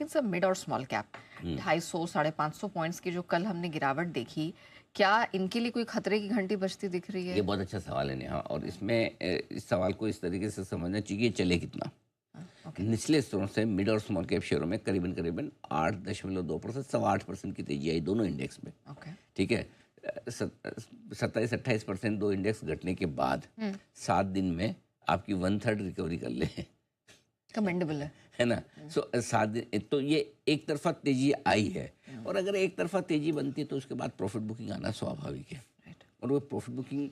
सा मिड और small cap 250-550 points की जो कल हमने गिरावट देखी, क्या इनके लिए कोई खतरे की घंटी बजती दिख रही है? ये बहुत अच्छा सवाल है नेहा, और इसमें इस सवाल को इस तरीके से समझना चाहिए कि चले कितना। ओके। निचले स्तरों से मिड और स्मॉल कैप शेयरों में करीबन करीबन 8.2%, 8.25% की तेजी आई दोनों इंडेक्स में। ओके। ठीक है, 27-28% दो इंडेक्स घटने के बाद 7 दिन में आपकी 1/3 रिकवरी कर ले, कमेंडेबल है ना। सो 7 दिन तो ये एक तरफा तेजी आई है, और अगर एक तरफा तेजी बनती है तो उसके बाद प्रॉफिट बुकिंग आना स्वाभाविक है। राइट। और वो प्रॉफिट बुकिंग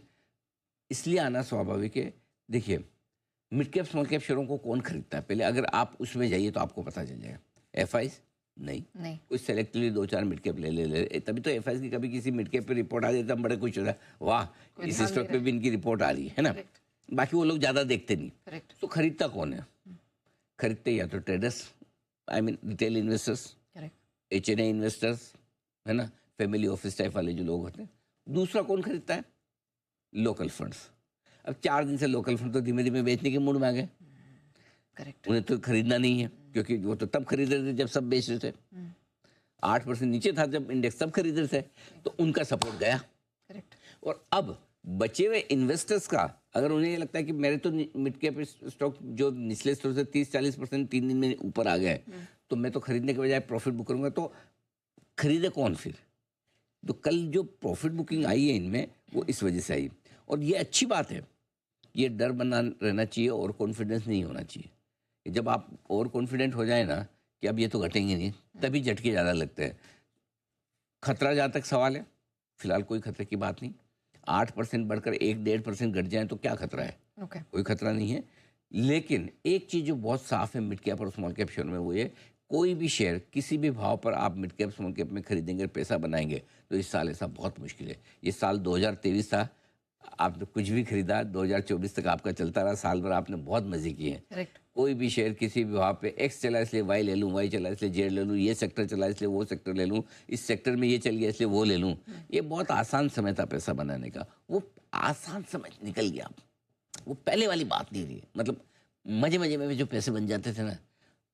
इसलिए आना स्वाभाविक है। देखिए, मिड कैप स्मॉल कैप शेयरों को कौन खरीदता है? पहले अगर आप उसमें जाइए तो आपको पता चल जाएगा। एफआईज नहीं, कुछ सेलेक्टिवली 2-4 मिड कैप ले तभी तो एफआईज की कभी किसी मिड कैप पे रिपोर्ट आ जाती है, हम बड़े खुश होता है, वाह इस स्टॉक पे भी इनकी रिपोर्ट आ रही है ना। बाकी वो लोग ज़्यादा देखते नहीं। करेक्ट। तो खरीदता कौन है? खरीदते या तो traders, I mean retail investors, correct. HNA investors, है ना, फैमिली ऑफिस टाइप वाले जो लोग होते हैं। दूसरा कौन खरीदता है? Local funds. अब 4 दिन से लोकल फंड तो धीमे धीमे बेचने के मूड में आ गए। करेक्ट। उन्हें तो खरीदना नहीं है, क्योंकि वो तो तब खरीद रहे थे जब सब बेच रहे थे। 8% नीचे था जब इंडेक्स, सब खरीद रहे थे, तो उनका सपोर्ट गया। करेक्ट। और अब बचे हुए इन्वेस्टर्स का, अगर उन्हें ये लगता है कि मेरे तो मिड कैप स्टॉक जो निचले स्तर से 30-40% 3 दिन में ऊपर आ गए, तो मैं तो खरीदने के बजाय प्रॉफिट बुक करूंगा, तो खरीदे कौन फिर? तो कल जो प्रॉफिट बुकिंग आई है इनमें, वो इस वजह से आई। और ये अच्छी बात है, ये डर बना रहना चाहिए और कॉन्फिडेंस नहीं होना चाहिए। जब आप ओवर कॉन्फिडेंट हो जाए ना कि अब ये तो घटेंगे नहीं, तभी झटके ज़्यादा लगते हैं। खतरा जहाँ तक सवाल है, फिलहाल कोई खतरे की बात नहीं। 8% बढ़कर 1-1.5% घट जाए तो क्या खतरा है? ओके। कोई खतरा नहीं है। लेकिन एक चीज़ जो बहुत साफ है मिड कैप और स्मॉल कैप शेयर में, वो ये, कोई भी शेयर किसी भी भाव पर आप मिड कैप स्मॉल कैप में खरीदेंगे, पैसा बनाएंगे, तो इस साल ऐसा बहुत मुश्किल है। ये साल 2023 था, आपने कुछ भी खरीदा, 2024 तक आपका चलता रहा, साल भर आपने बहुत मजे किए हैं। करेक्ट। कोई भी शेयर किसी भी भाव पे, एक्स चला इसलिए वाई ले लूँ, वाई चला इसलिए जेड ले लूँ, ये सेक्टर चला इसलिए वो सेक्टर ले लूँ, इस सेक्टर में ये चल गया इसलिए वो ले लूँ। ये बहुत आसान समय था पैसा बनाने का, वो आसान समय निकल गया। वो पहले वाली बात नहीं रही है। मतलब मजे मजे में भी जो पैसे बन जाते थे ना,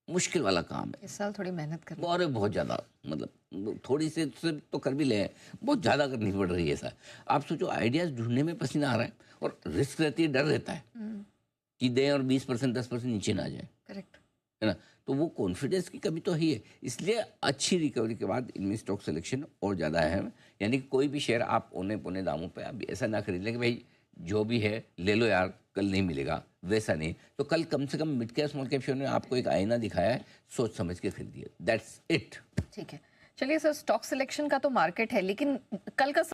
मुश्किल वाला काम है। इस साल थोड़ी मेहनत करनी। और बहुत ज़्यादा, मतलब थोड़ी से तो कर भी ले, बहुत ज़्यादा करनी पड़ रही है सर। आप सोचो, आइडियाज़ ढूंढने में पसीना आ रहा है, और रिस्क रहती है, डर रहता है कि दें और 20% 10% नीचे ना जाए, करेक्ट। है ना। तो वो कॉन्फिडेंस की कमी तो ही है। इसलिए अच्छी रिकवरी के बाद इनमें स्टॉक सिलेक्शन और ज़्यादा अहम है। यानी कि कोई भी शेयर आप औने पौने दामों पे आप ऐसा ना खरीद लें कि भाई जो भी है ले लो यार, कल नहीं मिलेगा, वैसा नहीं। तो कल कम से कम mid cap small cap share ने आपको एक आईना दिखाया है, सोच समझ के खरीदिए, दैट्स इट। ठीक है, चलिए सर, स्टॉक सिलेक्शन का तो मार्केट है, लेकिन कल का